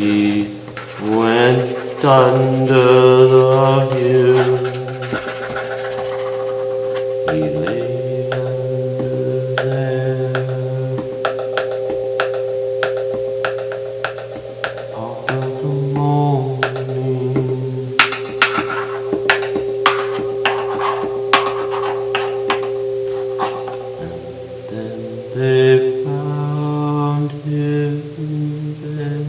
He went under the hill. He lay under there all of the morning. And then they found him there.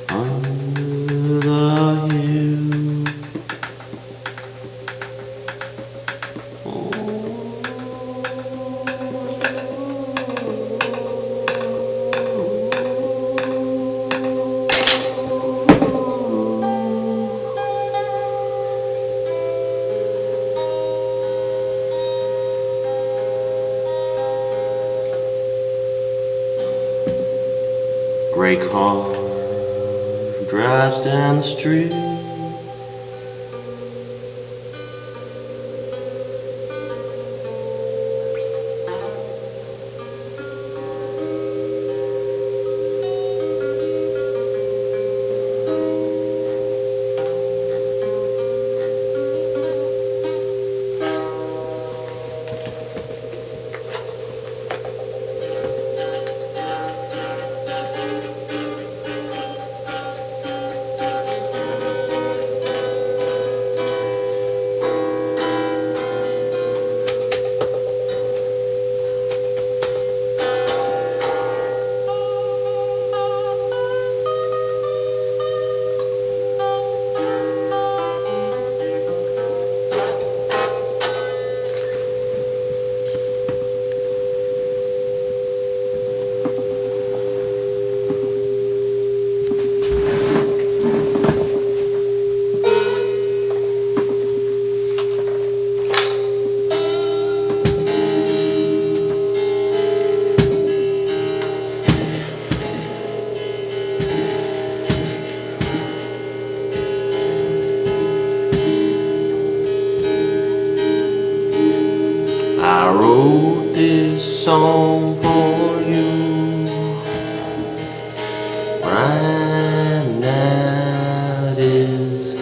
Under the hill. Gray car drives down the street. I wrote this song for you right now. It is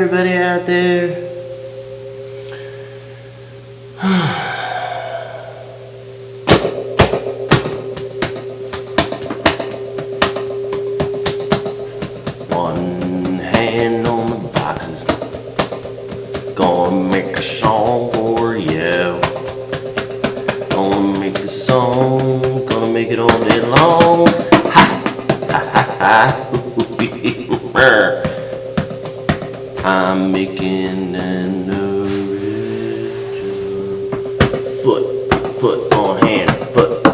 everybody out there. One hand on the boxes, gonna make a song for you. Gonna make a song, gonna make it all day long. I'm making an original. Foot on hand, foot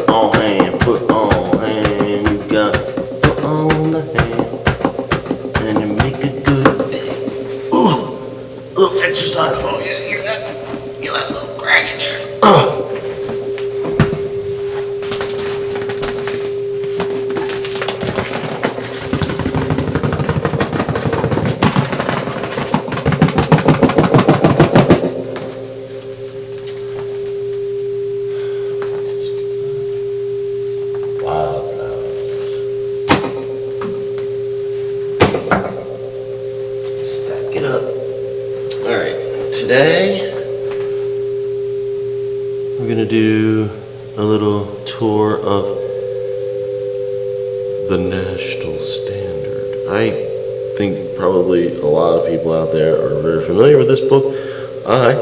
on hand, foot on hand. You got foot on the hand, and you make a good day. Ooh, little exercise. Oh yeah, hear that? Feel that little crack in there. Get up. Alright, today we're gonna do a little tour of the National Standard. I think probably a lot of people out there are very familiar with this book. I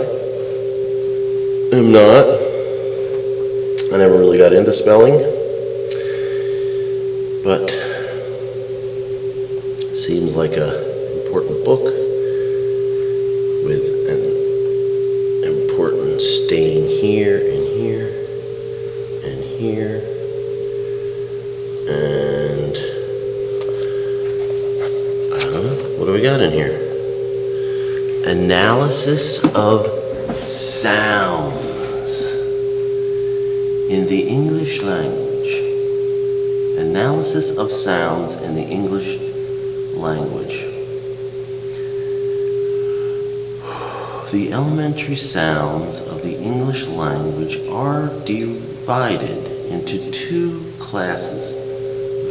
am not. I never really got into spelling, but it seems like a important book with an important stain here and here and here, and I don't know, what do we got in here? Analysis of sounds in the English language. Analysis of sounds in the English language. The elementary sounds of the English language are divided into two classes,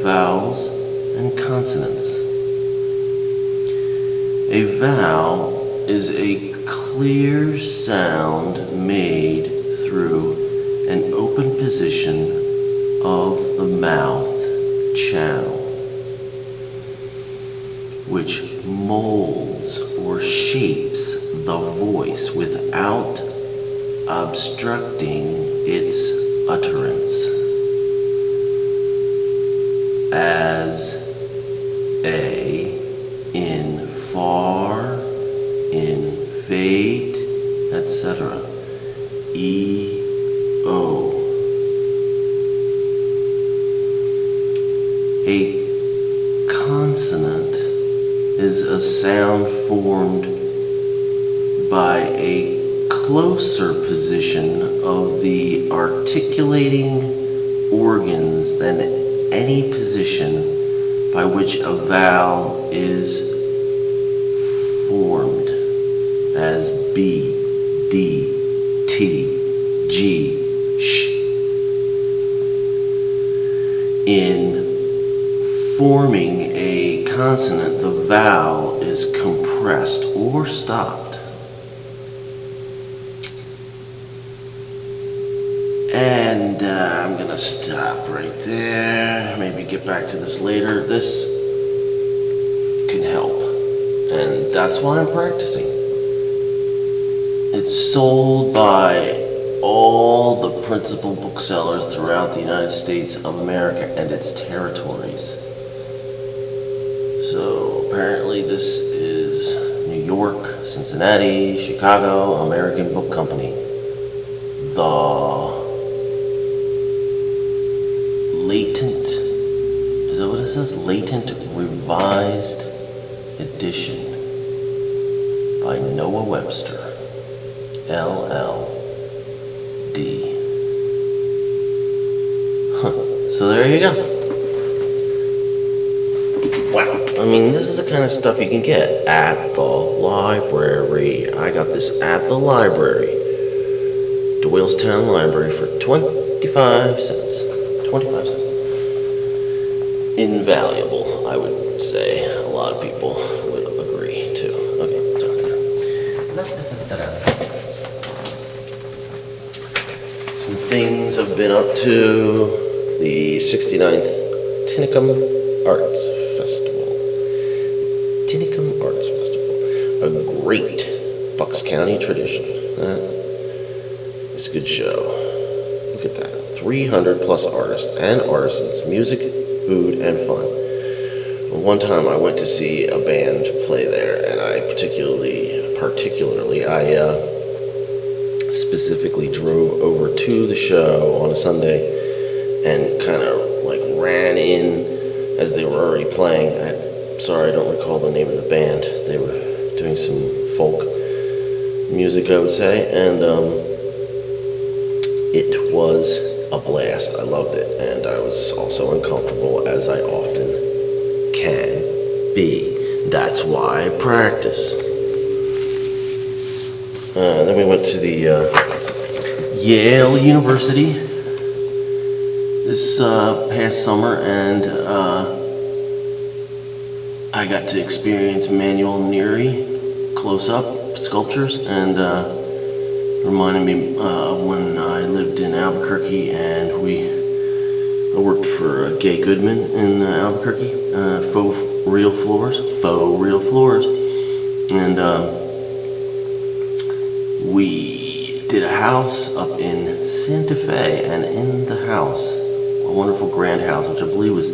vowels and consonants. A vowel is a clear sound made through an open position of the mouth channel, which molds or shapes the voice without obstructing its utterance. As a, in, far, in, fate, etc. E, O. A consonant is a sound formed by a closer position of the articulating organs than any position by which a vowel is formed, as B, D, T, G, sh. In forming a consonant, the vowel is compressed or stopped. And I'm gonna stop right there. Maybe get back to this later. This can help, and that's why I'm practicing. It's sold by all the principal booksellers throughout the United States of America and its territories. So apparently this is New York, Cincinnati, Chicago, American Book Company. The Latent, is that what it says? Latent Revised Edition by Noah Webster, LL.D. So there you go. Wow. I mean, this is the kind of stuff you can get at the library. I got this at the library. Doylestown Library for 25 cents. 25 cents. Invaluable, I would say. A lot of people would Some things I've been up to. The 69th Tinicum Arts Festival. Tinicum Arts Festival. A great Bucks County tradition. It's a good show. Look at that. 300 plus artists and artisans, music, food, and fun. One time I went to see a band play there, and I specifically drove over to the show on a Sunday and kind of like ran in as they were already playing. I'm sorry, I don't recall the name of the band. They were doing some folk music, I would say, and it was a blast. I loved it, and I was also uncomfortable, as I often can be. That's why I practice. Then we went to the Yale University this past summer, and I got to experience Manuel Neri close-up sculptures, and reminded me of when I lived in Albuquerque, and I worked for Gay Goodman in Albuquerque, Faux Real Floors, and we did a house up in Santa Fe, and in the house, a wonderful grand house, which I believe was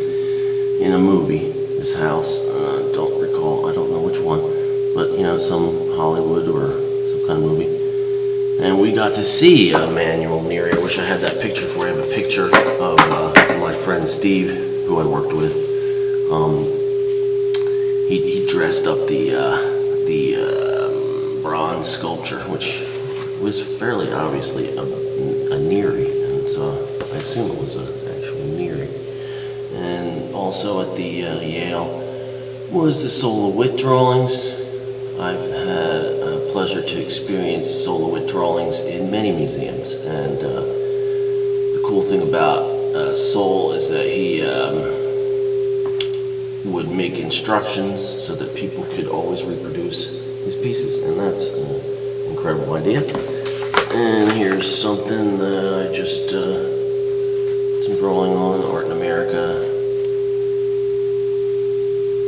in a movie. This house, I don't know which one, but some Hollywood or some kind of movie. And we got to see Manuel Neri. I wish I had that picture for you. I have a picture of my friend Steve, who I worked with. He dressed up the bronze sculpture, which was fairly obviously a Neri, and so I assume it was an actual Neri. And also at the Yale was the Sol LeWitt drawings. I've had a pleasure to experience Sol LeWitt drawings in many museums, and the cool thing about Sol is that he would make instructions so that people could always reproduce his pieces, and that's an incredible idea. And here's something that I just some drawing on Art in America.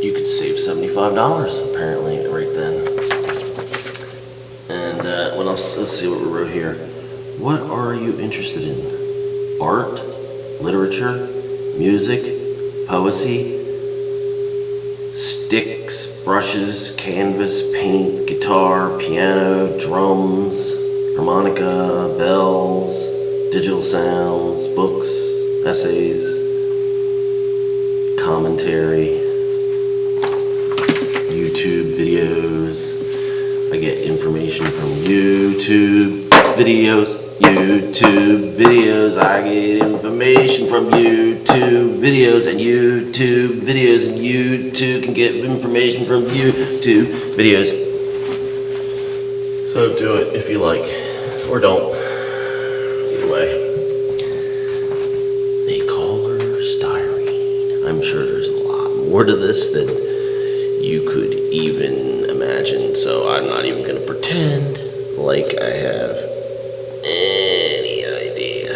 You could save $75 apparently right then. And what else? Let's see what we wrote here. What are you interested in? Art, literature, music, poesy, sticks, brushes, canvas, paint, guitar, piano, drums, harmonica, bells, digital sounds, books, essays, commentary, YouTube videos. I get information from YouTube videos. I get information from YouTube videos, and YouTube videos, and you too can get information from YouTube videos. So do it if you like, or don't. Either way. They call her styrene. I'm sure there's a lot more to this than you could even imagine, so I'm not even going to pretend like I have any idea.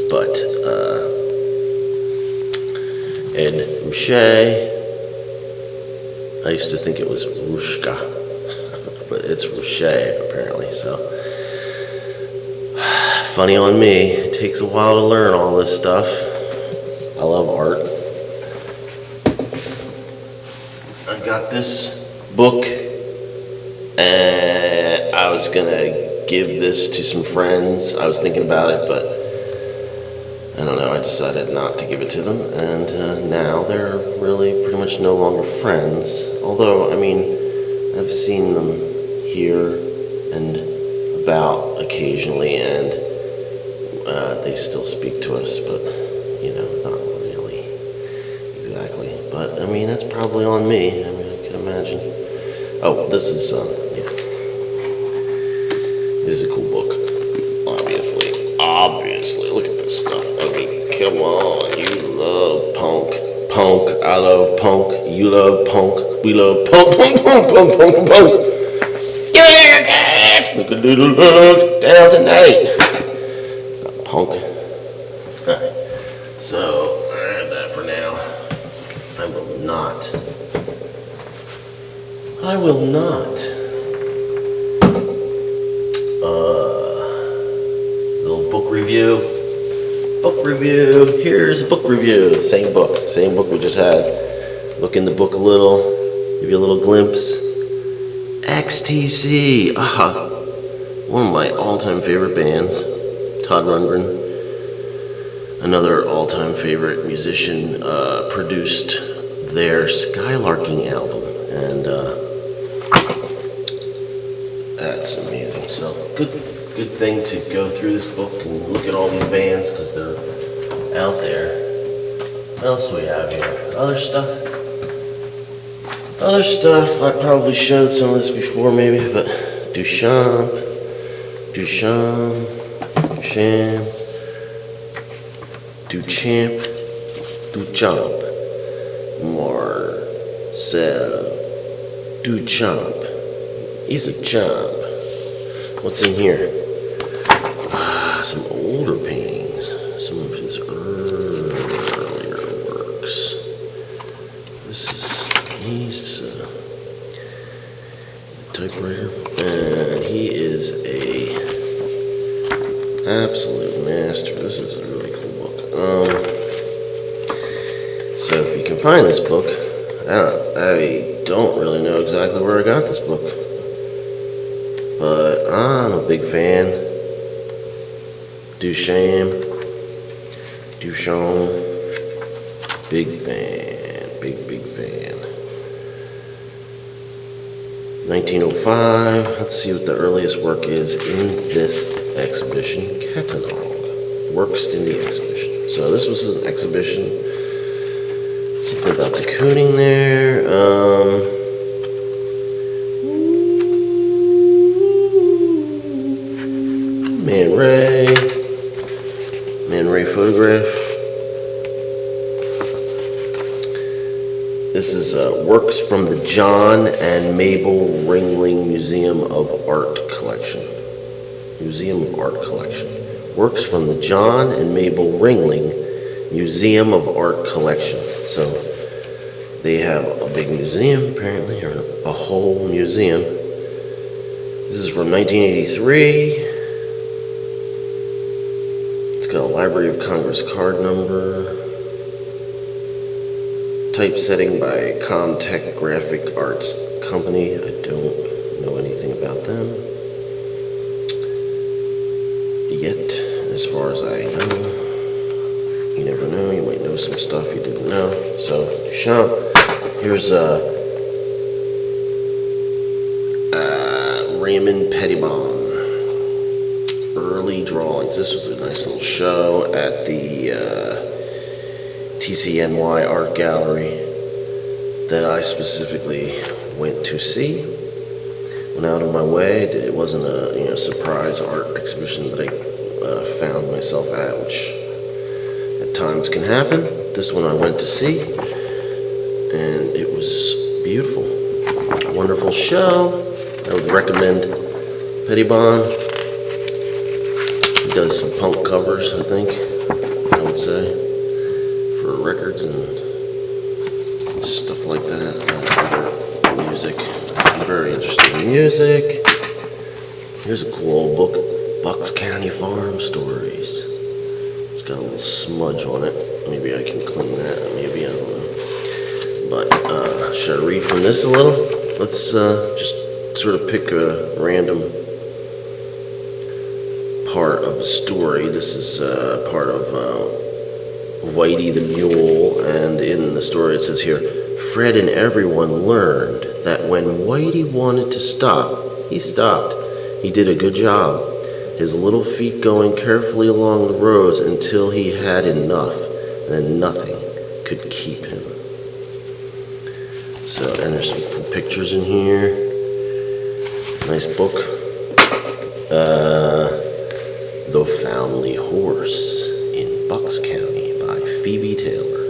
But Ed Ruscha, I used to think it was Rushka, but it's Ruscha apparently, so funny on me. It takes a while to learn all this stuff. I love art. I got this book, and I was gonna give this to some friends. I was thinking about it, but I don't know, I decided not to give it to them, and now they're really pretty much no longer friends. Although, I mean, I've seen them here and about occasionally, and they still speak to us, but, not really exactly. But, I mean, that's probably on me. I mean, I can imagine. Oh, this is, this is a cool book. Obviously, look at this stuff. I mean, come on, you love punk. I love punk. You love punk. We love punk, punk, punk, punk, punk, punk. Give me your dance. We can do the look down tonight. It's not punk. Alright. So, I have that for now. I will not. Little book review. Here's a book review. Same book we just had. Look in the book a little. Give you a little glimpse. XTC. One of my all-time favorite bands. Todd Rundgren. Another all-time favorite musician, produced their Skylarking album. And that's amazing. So good thing to go through this book and look at all these bands because they're out there. What else do we have here? Other stuff. I probably showed some of this before, maybe, but Duchamp, Marcel Duchamp. He's a chump. What's in here? Some older paintings. Some of his earlier works. He's a typewriter, and he is a absolute master. This is a really cool book. So if you can find this book, I don't really know exactly where I got this book, but I'm a big fan. Duchamp, big fan. 1905. Let's see what the earliest work is in this exhibition catalog. Works in the exhibition. So this was an exhibition. Something about de Kooning there. Man Ray photograph. This is works from the John and Mabel Ringling Museum of Art Collection. Works from the John and Mabel Ringling Museum of Art Collection. So they have a big museum, apparently, or a whole museum. This is from 1983. It's got a Library of Congress card number. Typesetting by Comtech Graphic Arts Company. I don't know anything about them yet, as far as I know. You never know, you might know some stuff you didn't know. So, Duchamp. Here's Raymond Pettibon. Early drawings. This was a nice little show at the TCNY Art Gallery that I specifically went to see. Went out of my way. It wasn't a surprise art exhibition that I found myself at, which at times can happen. This one I went to see, and it was beautiful. Wonderful show. I would recommend Pettibon. He does some punk covers, I think, I would say, for records and stuff like that. Other music. I'm very interested in music. Here's a cool old book, Bucks County Farm Stories. It's got a little smudge on it. Maybe I can clean that. Maybe, I don't know. But should I read from this a little? Let's just sort of pick a random part of the story. This is part of Whitey the Mule, and in the story it says here, Fred and everyone learned that when Whitey wanted to stop, he stopped. He did a good job, his little feet going carefully along the rows until he had enough, and nothing could keep him. So, and there's some pictures in here. Nice book. The Family Horse in Bucks County by Phoebe Taylor.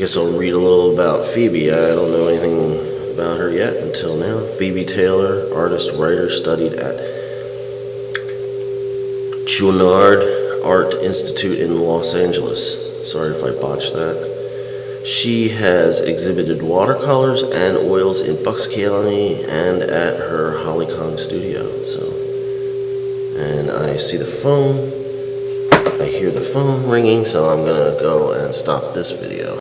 guess I'll read a little about Phoebe. I don't know anything about her yet until now. Phoebe Taylor, artist, writer, studied at Chouinard Art Institute in Los Angeles. Sorry if I botched that. She has exhibited watercolors and oils in Bucks County and at her Holly Kong studio. And I see the phone. I hear the phone ringing, so I'm gonna go and stop this video.